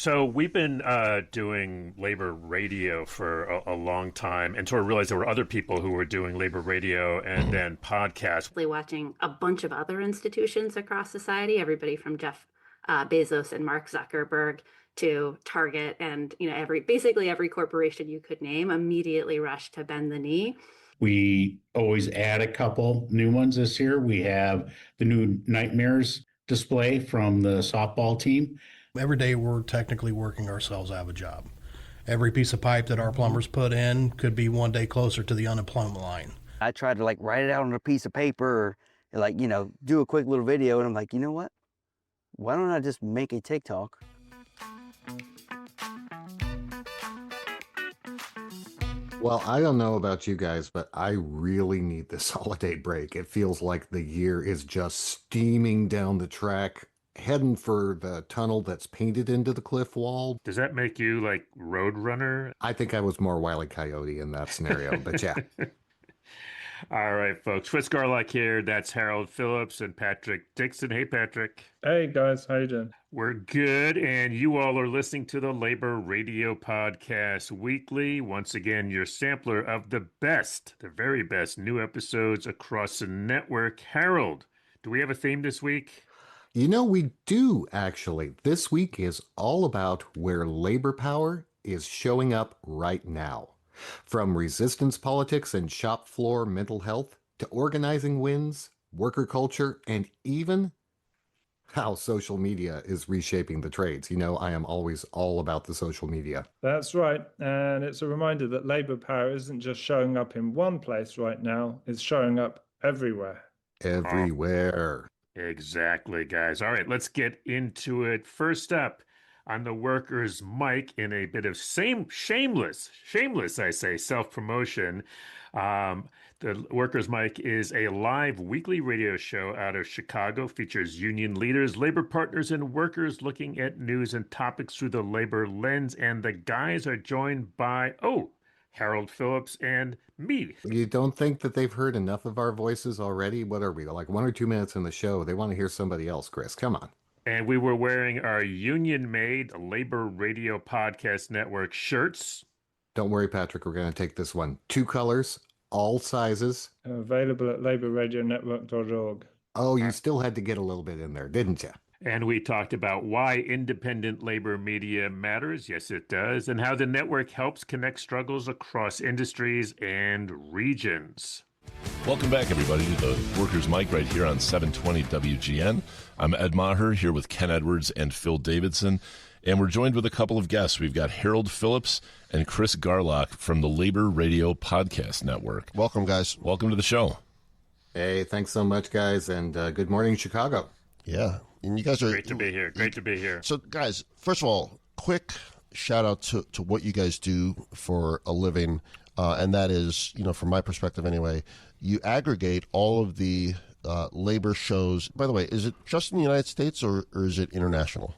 So we've been doing labor radio for a long time, and sort of realized there were other people who were doing labor radio and then podcasts. Watching a bunch of other institutions across society, everybody from Jeff Bezos and Mark Zuckerberg to Target, and basically every corporation you could name immediately rushed to bend the knee. We always add a couple new ones this year. We have the new Nightmares display from the softball team. Every day we're technically working ourselves out of a job. Every piece of pipe that our plumbers put in could be one day closer to the unemployment line. I tried to write it out on a piece of paper or do a quick little video, and I'm like, you know what? Why don't I just make a TikTok? Well, I don't know about you guys, but I really need this holiday break. It feels like the year is just steaming down the track, heading for the tunnel that's painted into the cliff wall. Does that make you like Roadrunner? I think I was more Wile E. Coyote in that scenario, but yeah. All right, folks. Chris Garlock here. That's Harold Phillips and Patrick Dixon. Hey, Patrick. Hey, guys. How you doing? We're good, and you all are listening to the Labor Radio Podcast Weekly. Once again, your sampler of the best, the very best new episodes across the network. Harold, do we have a theme this week? You know, we do, actually. This week is all about where labor power is showing up right now. From resistance politics and shop floor mental health to organizing wins, worker culture, and even how social media is reshaping the trades. You know, I am always all about the social media. That's right. And it's a reminder that labor power isn't just showing up in one place right now, it's showing up everywhere. Everywhere. Exactly, guys. All right, let's get into it. First up, on the workers' mic, in a bit of shameless, I say, self-promotion. The workers' mic is a live weekly radio show out of Chicago, features union leaders, labor partners, and workers looking at news and topics through the labor lens. And the guys are joined by, Harold Phillips and me. You don't think that they've heard enough of our voices already? What are we, like 1 or 2 minutes in the show? They want to hear somebody else, Chris. Come on. And we were wearing our union-made Labor Radio Podcast Network shirts. Don't worry, Patrick. We're going to take this one. 2 colors, all sizes. Available at laborradionetwork.org. Oh, you still had to get a little bit in there, didn't you? And we talked about why independent labor media matters. Yes, it does. And how the network helps connect struggles across industries and regions. Welcome back, everybody, to the Workers' Mic right here on 720 WGN. I'm Ed Maher here with Ken Edwards and Phil Davidson, and we're joined with a couple of guests. We've got Harold Phillips and Chris Garlock from the Labor Radio Podcast Network. Welcome, guys. Welcome to the show. Hey, thanks so much, guys, and good morning, Chicago. Yeah, and you guys are... Great to be here. Great to be here. So, guys, first of all, quick shout-out to what you guys do for a living, and that is, from my perspective anyway, you aggregate all of the labor shows. By the way, is it just in the United States or is it international?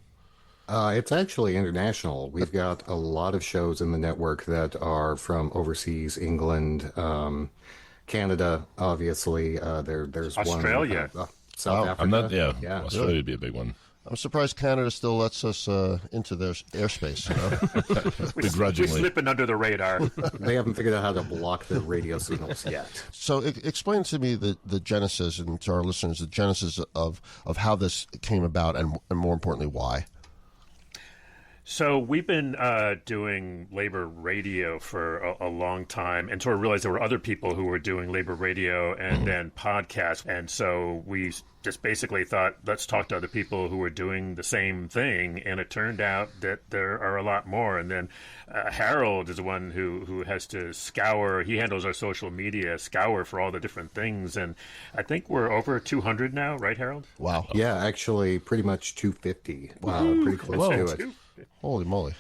It's actually international. We've got a lot of shows in the network that are from overseas, England, Canada, obviously. There's Australia. One. South Africa. Australia would be a big one. I'm surprised Canada still lets us into their airspace. Begrudgingly. We're slipping under the radar. They haven't figured out how to block the radio signals yet. So explain to me the genesis, and to our listeners, the genesis of how this came about, and more importantly, why. So we've been doing labor radio for a long time, and sort of realized there were other people who were doing labor radio and then podcasts. And so we just basically thought, let's talk to other people who were doing the same thing. And it turned out that there are a lot more. And then Harold is the one who has to scour. He handles our social media, scour for all the different things. And I think we're over 200 now, right, Harold? Wow. Yeah, actually pretty much 250. Wow, pretty close to it. Holy moly.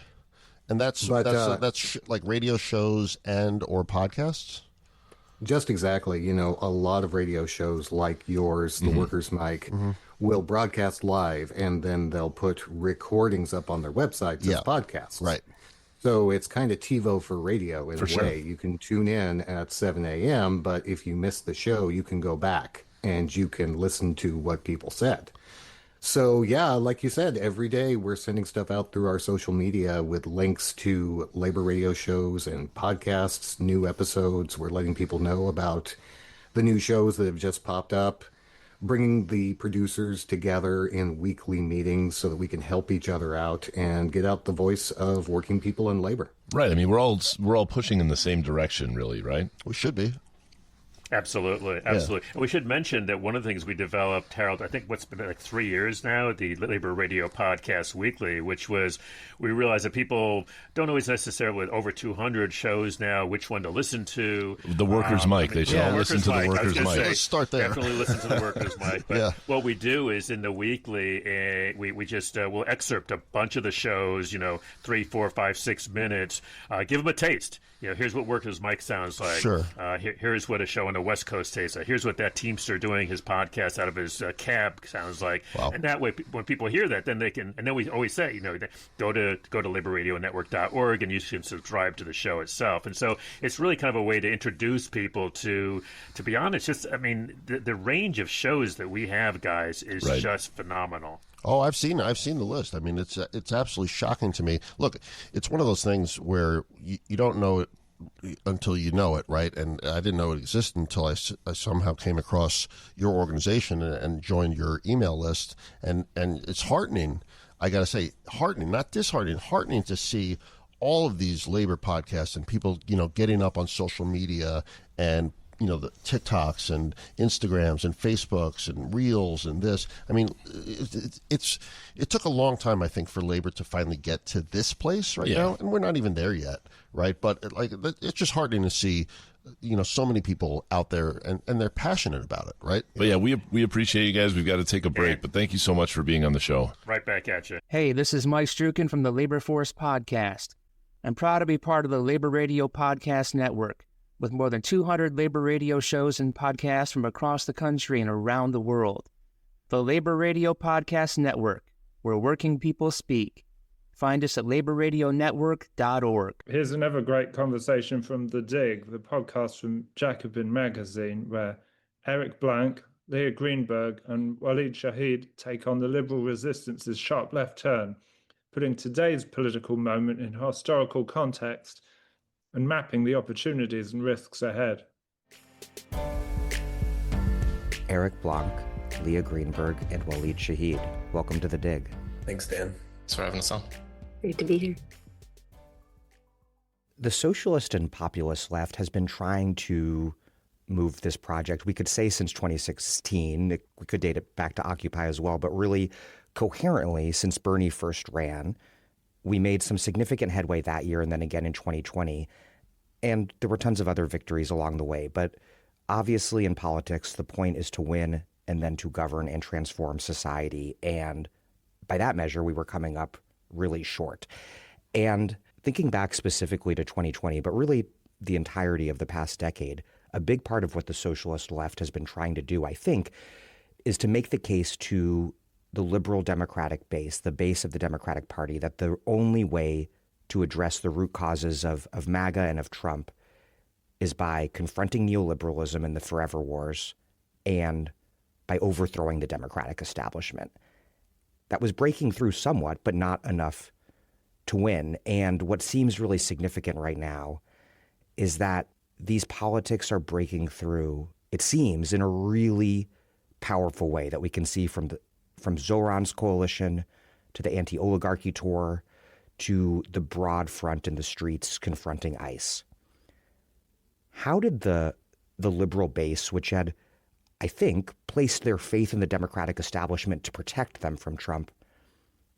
And that's like radio shows and or podcasts? Just exactly. A lot of radio shows like yours, the Workers' Mic, will broadcast live, and then they'll put recordings up on their websites as podcasts. Right. So it's kind of TiVo for radio in a way. Sure. You can tune in at 7 a.m., but if you miss the show, you can go back and you can listen to what people said. So, yeah, like you said, every day we're sending stuff out through our social media with links to labor radio shows and podcasts, new episodes. We're letting people know about the new shows that have just popped up, bringing the producers together in weekly meetings so that we can help each other out and get out the voice of working people in labor. Right. I mean, we're all pushing in the same direction, really, right? We should be. Absolutely. And we should mention that one of the things we developed, Harold, I think what's been like 3 years now, the Labor Radio Podcast Weekly, which was, we realized that people don't always necessarily, with over 200 shows now, which one to listen to. The worker's mic. They should all listen to the worker's mic. Let's start there. Definitely listen to the worker's mic. But what we do is in the weekly, we just we'll excerpt a bunch of the shows, 3, 4, 5, 6 minutes, give them a taste. Here's what worker's mic sounds like. Sure. Here's what a show on the West Coast tastes like. Here's what that Teamster doing his podcast out of his cab sounds like. Wow. And that way, when people hear that, then they can. And then we always say, go to laborradionetwork.org and you can subscribe to the show itself. And so it's really kind of a way to introduce people to be honest. The range of shows that we have, guys, is just phenomenal. Oh, I've seen the list. I mean, it's absolutely shocking to me. Look, it's one of those things where you don't know it until you know it, right? And I didn't know it existed until I somehow came across your organization and joined your email list. And it's heartening. I got to say, heartening, not disheartening, heartening to see all of these labor podcasts and people, getting up on social media and the TikToks and Instagrams and Facebooks and Reels and this. I mean, it took a long time, I think, for labor to finally get to this place now, and we're not even there yet, right? But it's just heartening to see, so many people out there and they're passionate about it, right? But yeah, we appreciate you guys. We've got to take a break, but thank you so much for being on the show. Right back at you. Hey, this is Mike Strukin from the Labor Force Podcast. I'm proud to be part of the Labor Radio Podcast Network, with more than 200 labor radio shows and podcasts from across the country and around the world. The Labor Radio Podcast Network, where working people speak. Find us at laborradionetwork.org. Here's another great conversation from The Dig, the podcast from Jacobin magazine, where Eric Blanc, Leah Greenberg, and Waleed Shahid take on the liberal resistance's sharp left turn, putting today's political moment in historical context and mapping the opportunities and risks ahead. Eric Blanc, Leah Greenberg, and Waleed Shahid, welcome to The Dig. Thanks, Dan. Thanks for having us on. Great to be here. The socialist and populist left has been trying to move this project, we could say since 2016. We could date it back to Occupy as well, but really coherently since Bernie first ran. We made some significant headway that year and then again in 2020. And there were tons of other victories along the way. But obviously in politics, the point is to win and then to govern and transform society. And by that measure, we were coming up really short. And thinking back specifically to 2020, but really the entirety of the past decade, a big part of what the socialist left has been trying to do, I think, is to make the case to the liberal Democratic base, the base of the Democratic Party, that the only way to address the root causes of MAGA and of Trump is by confronting neoliberalism and the forever wars and by overthrowing the Democratic establishment. That was breaking through somewhat, but not enough to win. And what seems really significant right now is that these politics are breaking through, it seems, in a really powerful way that we can see from Zoran's coalition to the anti-oligarchy tour to the broad front in the streets confronting ICE. How did the liberal base, which had, I think, placed their faith in the Democratic establishment to protect them from Trump,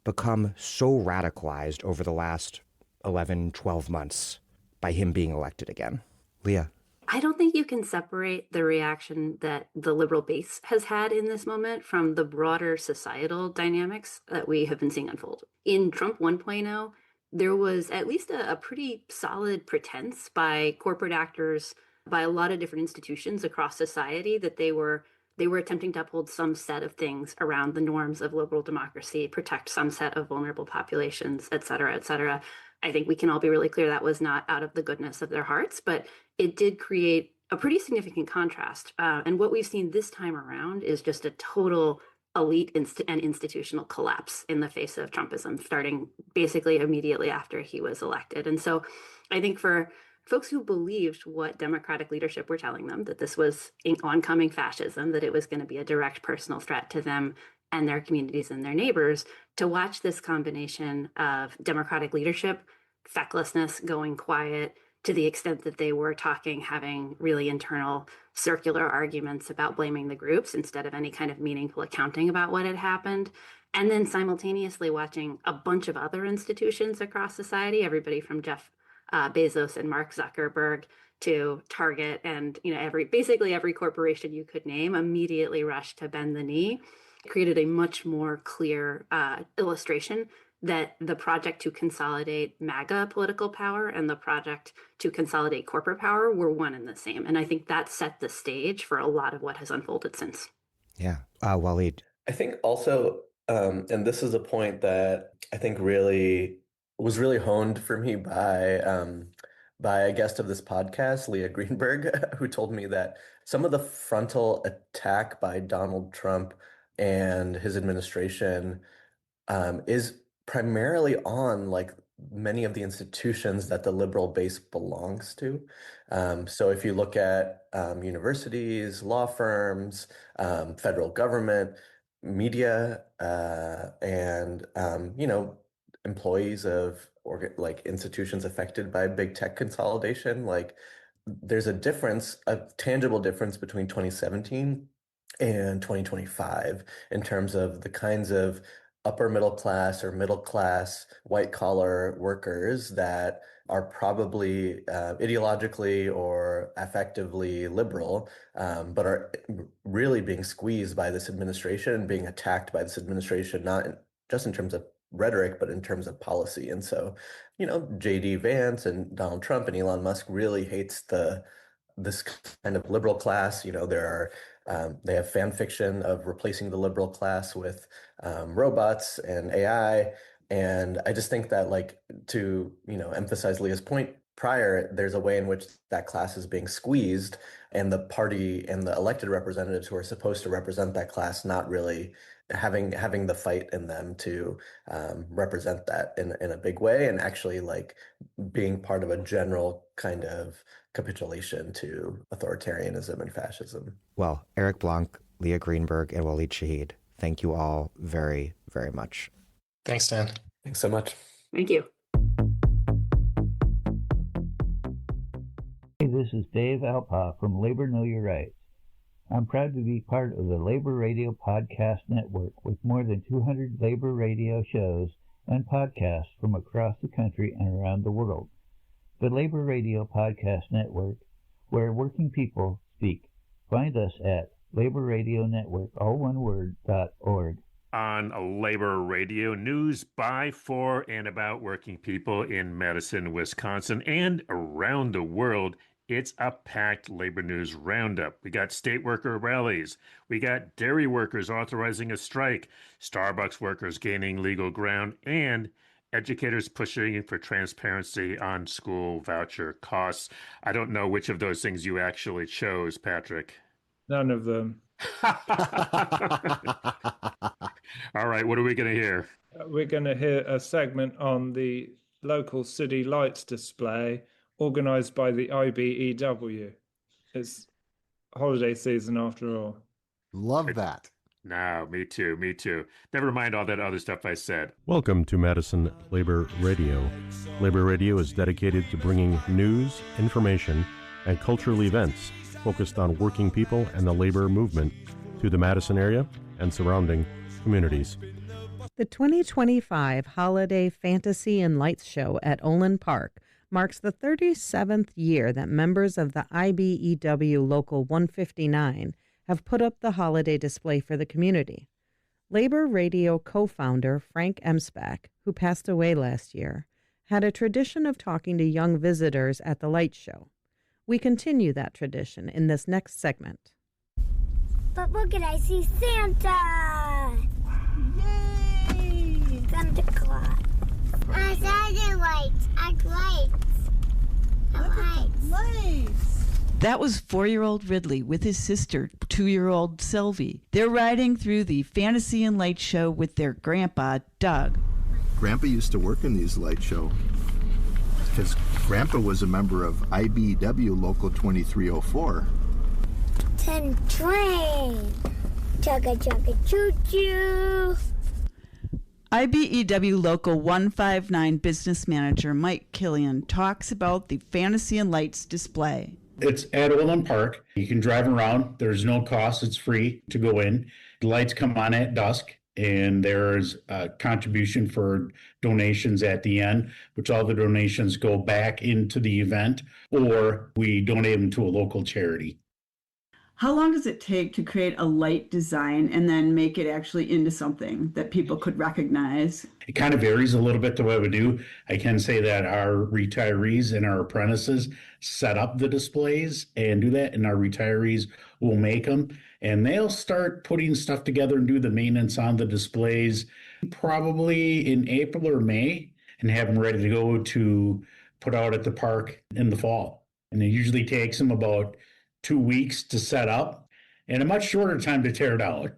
become so radicalized over the last 11, 12 months by him being elected again? Leah? I don't think you can separate the reaction that the liberal base has had in this moment from the broader societal dynamics that we have been seeing unfold. In Trump 1.0, there was at least a pretty solid pretense by corporate actors, by a lot of different institutions across society, that they were attempting to uphold some set of things around the norms of liberal democracy, protect some set of vulnerable populations, et cetera, et cetera. I think we can all be really clear that was not out of the goodness of their hearts, but it did create a pretty significant contrast. And what we've seen this time around is just a total elite and institutional collapse in the face of Trumpism, starting basically immediately after he was elected. And so I think for folks who believed what Democratic leadership were telling them, that this was oncoming fascism, that it was going to be a direct personal threat to them and their communities and their neighbors, to watch this combination of Democratic leadership, fecklessness, going quiet, to the extent that they were having really internal circular arguments about blaming the groups instead of any kind of meaningful accounting about what had happened. And then simultaneously watching a bunch of other institutions across society, everybody from Jeff Bezos and Mark Zuckerberg to Target and basically every corporation you could name immediately rushed to bend the knee. It created a much more clear illustration that the project to consolidate MAGA political power and the project to consolidate corporate power were one and the same. And I think that set the stage for a lot of what has unfolded since. Yeah. Waleed. I think also, and this is a point that I think was really honed for me by a guest of this podcast, Leah Greenberg, who told me that some of the frontal attack by Donald Trump and his administration is primarily on like many of the institutions that the liberal base belongs to. So if you look at universities, law firms, federal government, media, and employees of institutions affected by big tech consolidation, like there's a tangible difference between 2017 and 2025 in terms of the kinds of upper middle class or middle class white collar workers that are probably ideologically or affectively liberal, but are really being squeezed by this administration, being attacked by this administration, not just in terms of rhetoric, but in terms of policy. And so, J.D. Vance and Donald Trump and Elon Musk really hates this kind of liberal class. They have fan fiction of replacing the liberal class with robots and AI. And I just think that to emphasize Leah's point prior, there's a way in which that class is being squeezed, and the party and the elected representatives who are supposed to represent that class not really having the fight in them to represent that in a big way, and actually being part of a general kind of capitulation to authoritarianism and fascism. Well, Eric Blanc, Leah Greenberg, and Waleed Shahid, thank you all very, very much. Thanks, Dan. Thanks so much. Thank you. Hey, this is Dave Alpa from Labor Know Your Rights. I'm proud to be part of the Labor Radio Podcast Network with more than 200 labor radio shows and podcasts from across the country and around the world. The Labor Radio Podcast Network, where working people speak. Find us at laborradionetwork, all one word, .org. On Labor Radio, news by, for, and about working people in Madison, Wisconsin, and around the world. It's a packed labor news roundup. We got state worker rallies. We got dairy workers authorizing a strike, Starbucks workers gaining legal ground, and educators pushing for transparency on school voucher costs. I don't know which of those things you actually chose, Patrick. None of them. All right, what are we going to hear? We're going to hear a segment on the local city lights display organized by the IBEW. It's holiday season after all. Love that. No, me too. Never mind all that other stuff I said. Welcome to Madison Labor Radio. Labor Radio is dedicated to bringing news, information, and cultural events focused on working people and the labor movement to the Madison area and surrounding communities. The 2025 Holiday Fantasy and Lights Show at Olin Park marks the 37th year that members of the IBEW Local 159 have put up the holiday display for the community. Labor Radio co-founder Frank Emsbach, who passed away last year, had a tradition of talking to young visitors at the light show. We continue that tradition in this next segment. But look at, I see Santa! Yay! Santa Claus. I saw the lights. I lights. Look at the lights. That was 4-year-old Ridley with his sister, 2-year-old Sylvie. They're riding through the Fantasy and Light Show with their grandpa, Doug. Grandpa used to work in these light show because Grandpa was a member of IBEW Local 2304. 10 train. Chugga chugga choo choo. IBEW Local 159 business manager Mike Killian talks about the Fantasy and Lights display. It's at Olin Park. You can drive around. There's no cost. It's free to go in. The lights come on at dusk, and there's a contribution for donations at the end, which all the donations go back into the event, or we donate them to a local charity. How long does it take to create a light design and then make it actually into something that people could recognize? It kind of varies a little bit the way we do. I can say that our retirees and our apprentices set up the displays and do that, and our retirees will make them. And they'll start putting stuff together and do the maintenance on the displays probably in April or May, and have them ready to go to put out at the park in the fall. And it usually takes them about 2 weeks to set up and a much shorter time to tear down.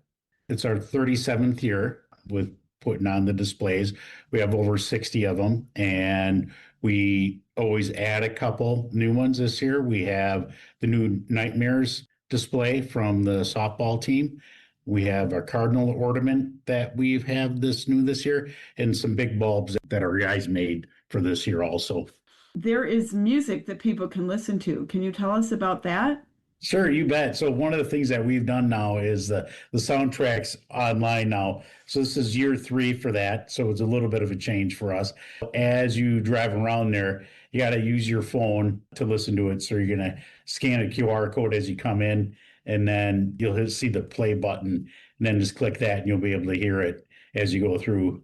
It's our 37th year with putting on the displays. We have over 60 of them, and we always add a couple new ones this year. We have the new Nightmares display from the softball team. We have our cardinal ornament that we have this year, and some big bulbs that our guys made for this year also. There is music that people can listen to. Can you tell us about that? Sure, you bet. So one of the things that we've done now is the soundtracks online now. So this is year 3 for that. So it's a little bit of a change for us. As you drive around there, you got to use your phone to listen to it. So you're going to scan a QR code as you come in, and then you'll see the play button, and then just click that and you'll be able to hear it as you go through.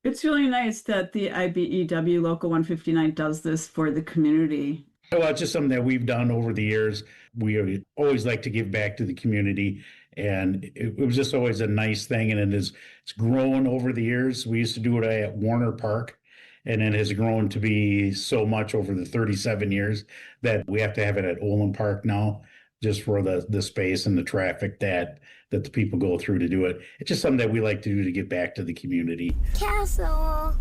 It's really nice that the IBEW Local 159 does this for the community. Well, it's just something that we've done over the years. We always like to give back to the community, and it was just always a nice thing, and it's grown over the years. We used to do it at Warner Park, and it has grown to be so much over the 37 years that we have to have it at Olin Park now, just for the space and the traffic that the people go through to do it. It's just something that we like to do to give back to the community. Castle.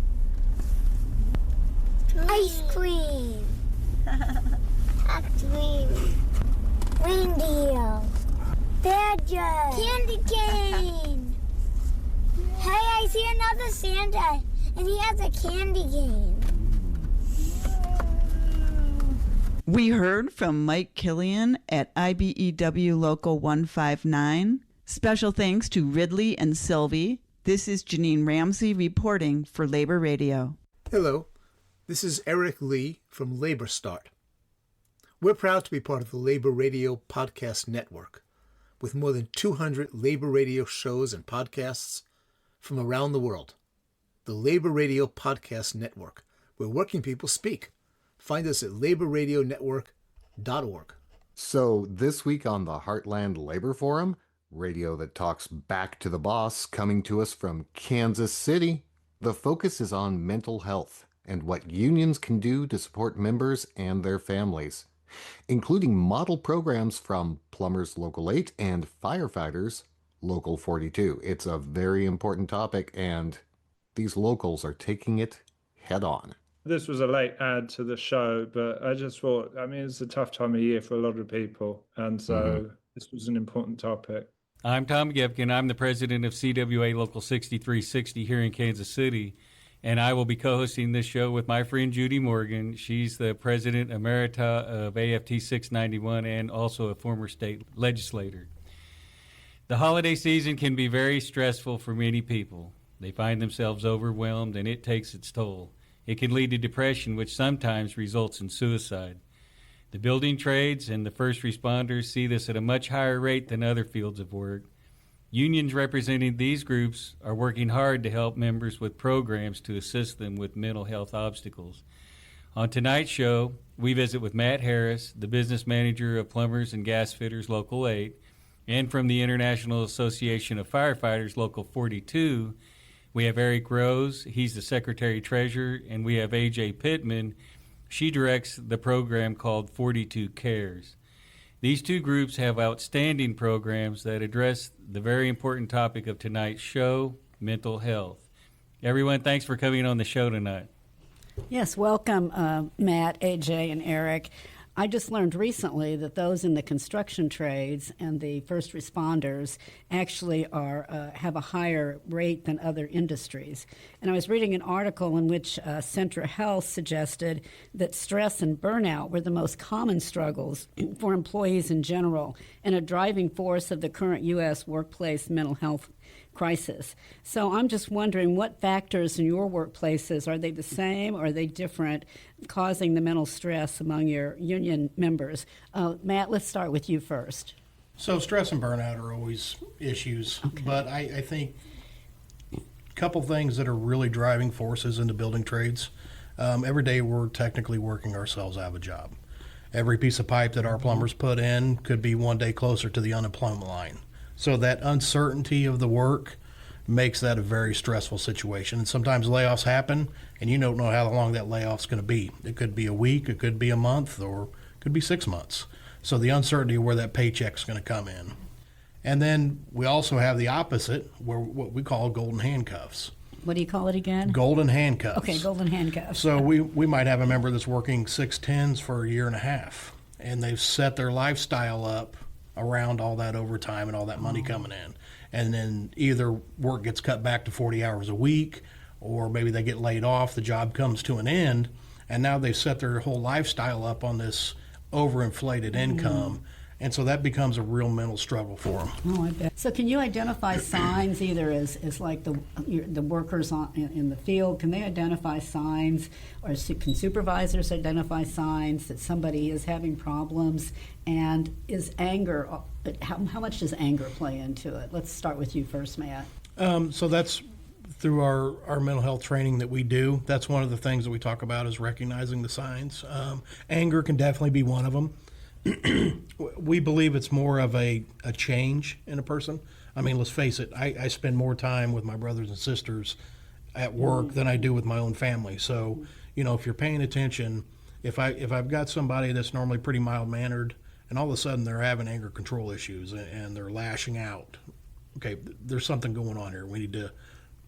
Ice cream. Ice cream. Reindeer. Badger. Candy cane. Hey, I see another Santa, and he has a candy cane. We heard from Mike Killian at IBEW Local 159. Special thanks to Ridley and Sylvie. This is Janine Ramsey reporting for Labor Radio. Hello, this is Eric Lee from Labor Start. We're proud to be part of the Labor Radio Podcast Network, with more than 200 labor radio shows and podcasts from around the world. The Labor Radio Podcast Network, where working people speak. Find us at laborradionetwork.org. So this week on the Heartland Labor Forum, radio that talks back to the boss, coming to us from Kansas City, the focus is on mental health and what unions can do to support members and their families, including model programs from Plumbers Local 8 and Firefighters Local 42. It's a very important topic, and these locals are taking it head on. This was a late add to the show, but I just thought, it's a tough time of year for a lot of people, and so this was an important topic. I'm Tom Gipkin. I'm the president of CWA Local 6360 here in Kansas City, and I will be co-hosting this show with my friend Judy Morgan. She's the president emerita of AFT 691 and also a former state legislator. The holiday season can be very stressful for many people. They find themselves overwhelmed, and it takes its toll. It can lead to depression, which sometimes results in suicide. The building trades and the first responders see this at a much higher rate than other fields of work. Unions representing these groups are working hard to help members with programs to assist them with mental health obstacles. On tonight's show, we visit with Matt Harris, the business manager of Plumbers and Gas Fitters Local 8, and from the International Association of Firefighters Local 42, we have Eric Rose, he's the secretary-treasurer, and we have A.J. Pittman. She directs the program called 42 Cares. These two groups have outstanding programs that address the very important topic of tonight's show, mental health. Everyone, thanks for coming on the show tonight. Yes, welcome, Matt, AJ, and Eric. I just learned recently that those in the construction trades and the first responders actually have a higher rate than other industries. And I was reading an article in which Centra Health suggested that stress and burnout were the most common struggles for employees in general and a driving force of the current U.S. workplace mental health crisis. So I'm just wondering, what factors in your workplaces, are they the same or are they different, causing the mental stress among your union members? Matt, let's start with you first. So stress and burnout are always issues, but I think a couple things that are really driving forces in the building trades. Every day we're technically working ourselves out of a job. Every piece of pipe that our plumbers put in could be one day closer to the unemployment line. So that uncertainty of the work makes that a very stressful situation. And sometimes layoffs happen, and you don't know how long that layoff's going to be. It could be a week, it could be a month, or it could be 6 months. So the uncertainty of where that paycheck's going to come in. And then we also have the opposite, where what we call golden handcuffs. What do you call it again? Golden handcuffs. Okay, golden handcuffs. So we might have a member that's working 6-10s for a year and a half, and they've set their lifestyle up around all that overtime and all that money coming in. And then either work gets cut back to 40 hours a week, or maybe they get laid off, the job comes to an end, and now they've set their whole lifestyle up on this overinflated income. And so that becomes a real mental struggle for them. Oh, I bet. So can you identify signs either as like the workers in the field? Can they identify signs, or can supervisors identify signs that somebody is having problems? And is anger, how much does anger play into it? Let's start with you first, Matt. So that's through our mental health training that we do. That's one of the things that we talk about, is recognizing the signs. Anger can definitely be one of them. We believe it's more of a change in a person. I mean, let's face it, I spend more time with my brothers and sisters at work than I do with my own family. So, if you're paying attention, if I've got somebody that's normally pretty mild-mannered, and all of a sudden they're having anger control issues and they're lashing out, okay, there's something going on here. We need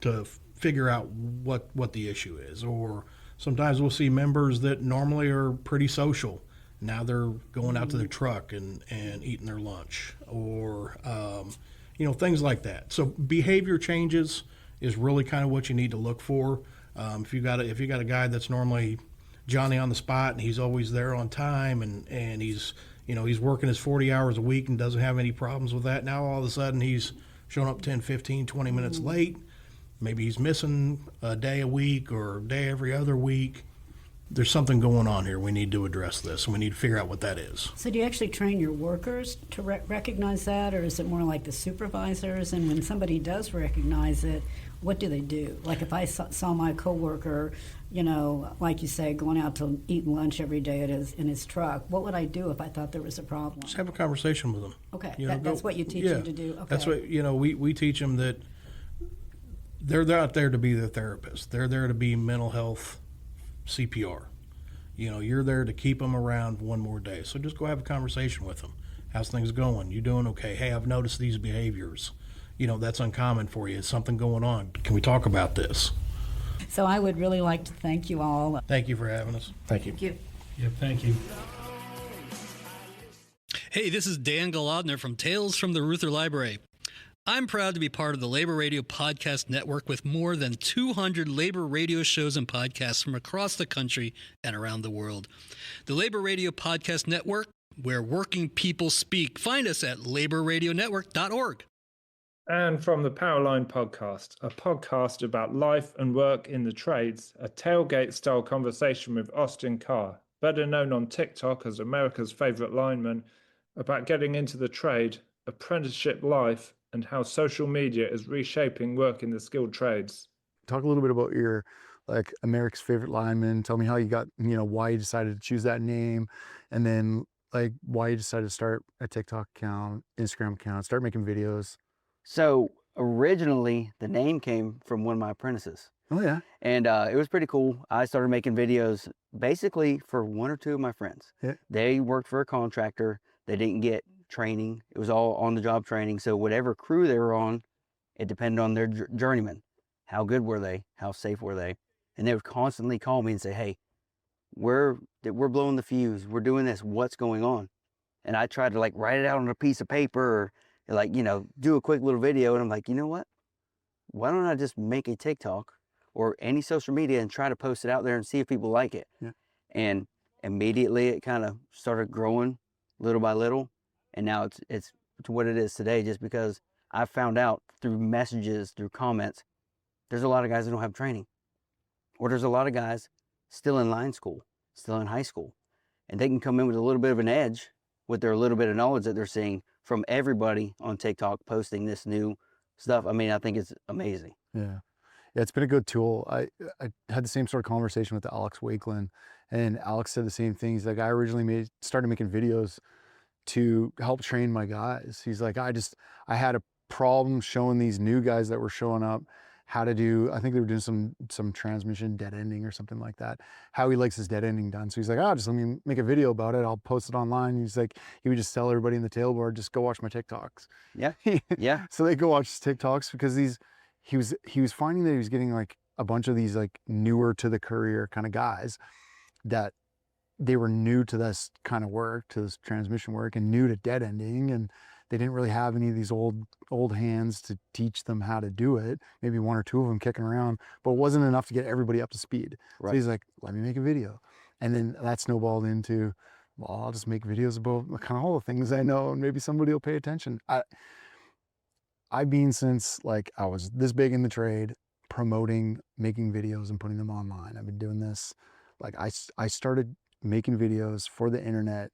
to figure out what the issue is. Or sometimes we'll see members that normally are pretty social. Now they're going out to their truck and eating their lunch, or things like that. So behavior changes is really kind of what you need to look for. If you got a guy that's normally Johnny on the spot and he's always there on time, and he's working his 40 hours a week and doesn't have any problems with that. Now all of a sudden he's showing up 10, 15, 20 minutes late. Maybe he's missing a day a week or a day every other week. There's something going on here. We need to address this, and we need to figure out what that is. So do you actually train your workers to recognize that, or is it more like the supervisors? And when somebody does recognize it, what do they do? Like if I saw my coworker, like you say, going out to eat lunch every day in his truck, what would I do if I thought there was a problem? Just have a conversation with them. Okay, that's what you teach them to do. Okay. That's what, we teach them that they're not there to be the therapist. They're there to be mental health CPR. You're there to keep them around one more day. So just go have a conversation with them. How's things going? You doing okay? Hey, I've noticed these behaviors. That's uncommon for you. Is something going on? Can we talk about this? So I would really like to thank you all. Thank you for having us. Thank you. Thank you. Yeah, thank you. Hey, this is Dan Golodner from Tales from the Ruther Library. I'm proud to be part of the Labor Radio Podcast Network with more than 200 labor radio shows and podcasts from across the country and around the world. The Labor Radio Podcast Network, where working people speak. Find us at laborradionetwork.org. And from the Powerline Podcast, a podcast about life and work in the trades, a tailgate-style conversation with Austin Carr, better known on TikTok as America's favorite lineman, about getting into the trade, apprenticeship life, and how social media is reshaping work in the skilled trades. Talk a little bit about your, America's favorite lineman. Tell me how you got, why you decided to choose that name, and then why you decided to start a TikTok account, Instagram account, start making videos. So originally the name came from one of my apprentices. Oh yeah. And it was pretty cool. I started making videos basically for one or two of my friends. Yeah. They worked for a contractor. They didn't get training. It was all on the job training. So whatever crew they were on, it depended on their journeyman. How good were they? How safe were they? And they would constantly call me and say, hey, we're blowing the fuse. We're doing this. What's going on? And I tried to like write it out on a piece of paper or like, you know, do a quick little video. And I'm like, you know what? Why don't I just make a TikTok or any social media and try to post it out there and see if people like it? Yeah. And immediately it kind of started growing little by little. And now it's to what it is today, just because I found out through messages, through comments, there's a lot of guys that don't have training. Or there's a lot of guys still in line school, still in high school. And they can come in with a little bit of an edge with their little bit of knowledge that they're seeing from everybody on TikTok posting this new stuff. I mean, I think it's amazing. Yeah. Yeah, it's been a good tool. I had the same sort of conversation with Alex Wakeland, and Alex said the same thing. He's like, I originally started making videos to help train my guys. He's like, I had a problem showing these new guys that were showing up how to do, I think they were doing some transmission dead ending or something like that, how he likes his dead ending done. So he's like, just let me make a video about it. I'll post it online. He's like, he would just tell everybody in the tailboard, just go watch my TikToks. Yeah, yeah. So they go watch his TikToks because he was finding that he was getting like a bunch of these like newer to the career kind of guys that they were new to this kind of work, to this transmission work, and new to dead ending, and they didn't really have any of these old hands to teach them how to do it. Maybe one or two of them kicking around, but it wasn't enough to get everybody up to speed. Right. So he's like, let me make a video. And then that snowballed into, well, I'll just make videos about kind of all the things I know, and maybe somebody will pay attention. I've been since like I was this big in the trade, promoting, making videos and putting them online. I've been doing this. Like I started making videos for the internet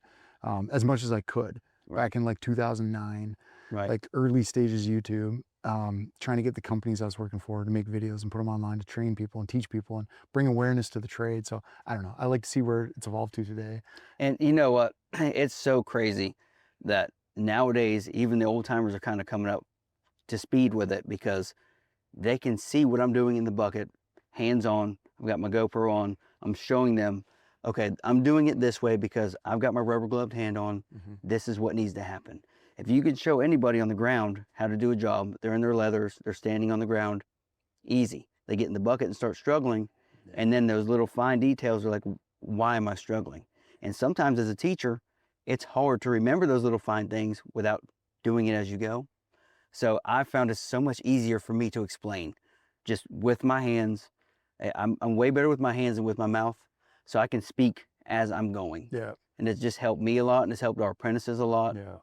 as much as I could back in like 2009, right. Like early stages YouTube, trying to get the companies I was working for to make videos and put them online to train people and teach people and bring awareness to the trade. So I don't know. I like to see where it's evolved to today. And you know what? It's so crazy that nowadays even the old timers are kind of coming up to speed with it, because they can see what I'm doing in the bucket, hands on. I've got my GoPro on. I'm showing them, okay, I'm doing it this way because I've got my rubber gloved hand on. Mm-hmm. This is what needs to happen. If you could show anybody on the ground how to do a job, they're in their leathers, they're standing on the ground, easy. They get in the bucket and start struggling. Yeah. And then those little fine details are like, why am I struggling? And sometimes as a teacher, it's hard to remember those little fine things without doing it as you go. So I found it so much easier for me to explain just with my hands. I'm way better with my hands than with my mouth, so I can speak as I'm going. Yeah. And it's just helped me a lot, and it's helped our apprentices a lot. Yeah.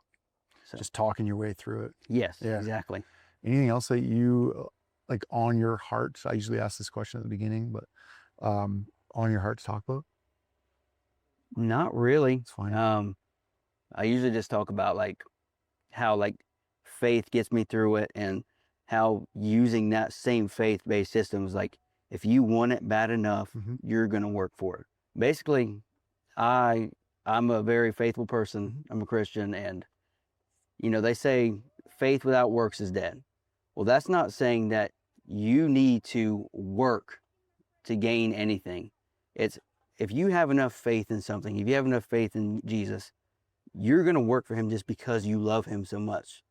So. Just talking your way through it. Yes, yeah. Exactly. Anything else that you, like on your heart? I usually ask this question at the beginning, but on your heart to talk about? Not really. It's fine. I usually just talk about like how like faith gets me through it, and how using that same faith-based system is like, if you want it bad enough, mm-hmm. you're going to work for it. Basically, I'm a very faithful person. Mm-hmm. I'm a Christian, and you know, they say faith without works is dead. Well, that's not saying that you need to work to gain anything. It's if you have enough faith in something, if you have enough faith in Jesus, you're going to work for him just because you love him so much.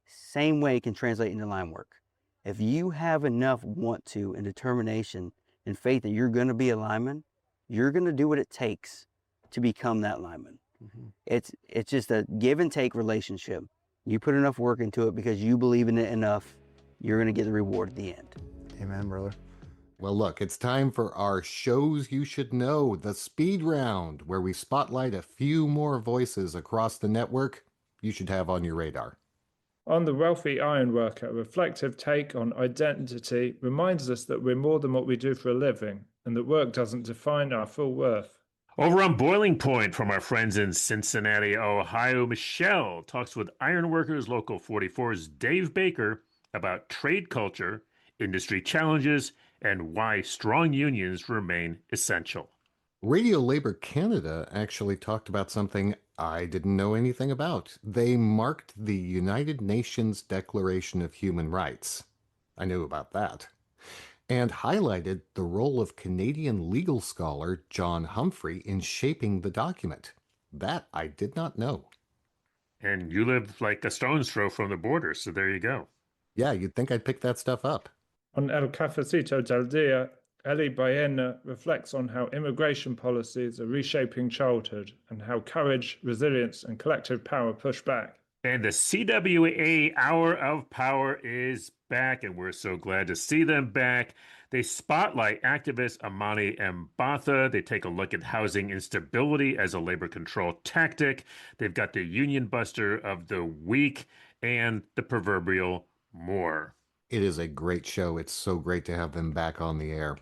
Same way it can translate into line work. If you have enough want to and determination and faith that you're going to be a lineman, you're going to do what it takes to become that lineman. Mm-hmm. It's just a give and take relationship. You put enough work into it because you believe in it enough, you're going to get the reward at the end. Amen, brother. Well, look, it's time for our shows you should know, the speed round, where we spotlight a few more voices across the network you should have on your radar. On the Wealthy Ironworker, a reflective take on identity reminds us that we're more than what we do for a living, and that work doesn't define our full worth. Over on Boiling Point from our friends in Cincinnati, Ohio, Michelle talks with Ironworkers Local 44's Dave Baker about trade culture, industry challenges, and why strong unions remain essential. Radio Labor Canada actually talked about something I didn't know anything about. They marked the United Nations Declaration of Human Rights. I knew about that. And highlighted the role of Canadian legal scholar John Humphrey in shaping the document. That I did not know. And you live like a stone's throw from the border, so there you go. Yeah, you'd think I'd pick that stuff up. On El Cafecito del Dia, Eli Baena reflects on how immigration policies are reshaping childhood and how courage, resilience, and collective power push back. And the CWA Hour of Power is back, and we're so glad to see them back. They spotlight activist Amani Mbatha. They take a look at housing instability as a labor control tactic. They've got the Union Buster of the Week and the proverbial more. It is a great show. It's so great to have them back on the air.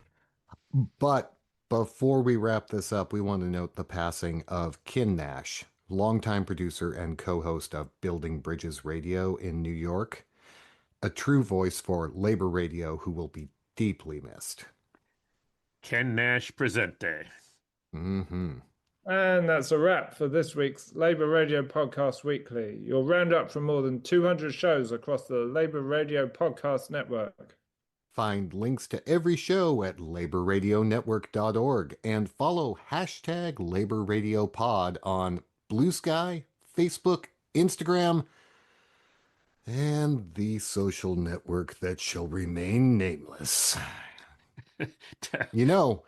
But before we wrap this up, we want to note the passing of Ken Nash, longtime producer and co-host of Building Bridges Radio in New York, a true voice for labor radio who will be deeply missed. Ken Nash presente. Mm-hmm. And that's a wrap for this week's Labor Radio Podcast Weekly, your roundup from more than 200 shows across the Labor Radio Podcast Network. Find links to every show at laborradionetwork.org and follow hashtag Labor Radio Pod on Blue Sky, Facebook, Instagram, and the social network that shall remain nameless. You know,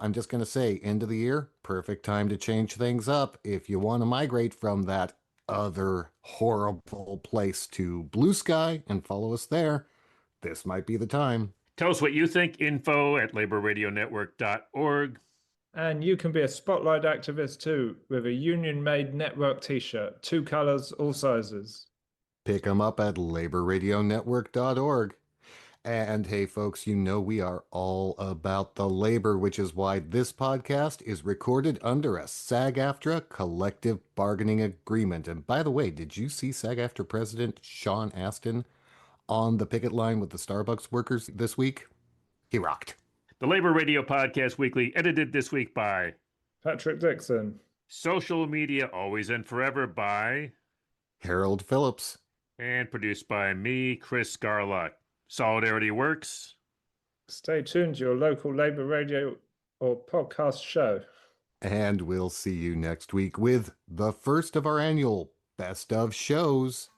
I'm just going to say, end of the year, perfect time to change things up. If you want to migrate from that other horrible place to Blue Sky and follow us there, this might be the time. Tell us what you think. Info at laborradionetwork.org. And you can be a spotlight activist too, with a union-made network t-shirt, 2 colors, all sizes. Pick them up at laborradionetwork.org. And hey, folks, you know we are all about the labor, which is why this podcast is recorded under a SAG-AFTRA collective bargaining agreement. And by the way, did you see SAG-AFTRA President Sean Astin on the picket line with the Starbucks workers this week? He rocked. The Labor Radio Podcast Weekly, edited this week by Patrick Dixon. Social media always and forever by Harold Phillips. And produced by me, Chris Garlock. Solidarity works. Stay tuned to your local labor radio or podcast show. And we'll see you next week with the first of our annual Best of Shows.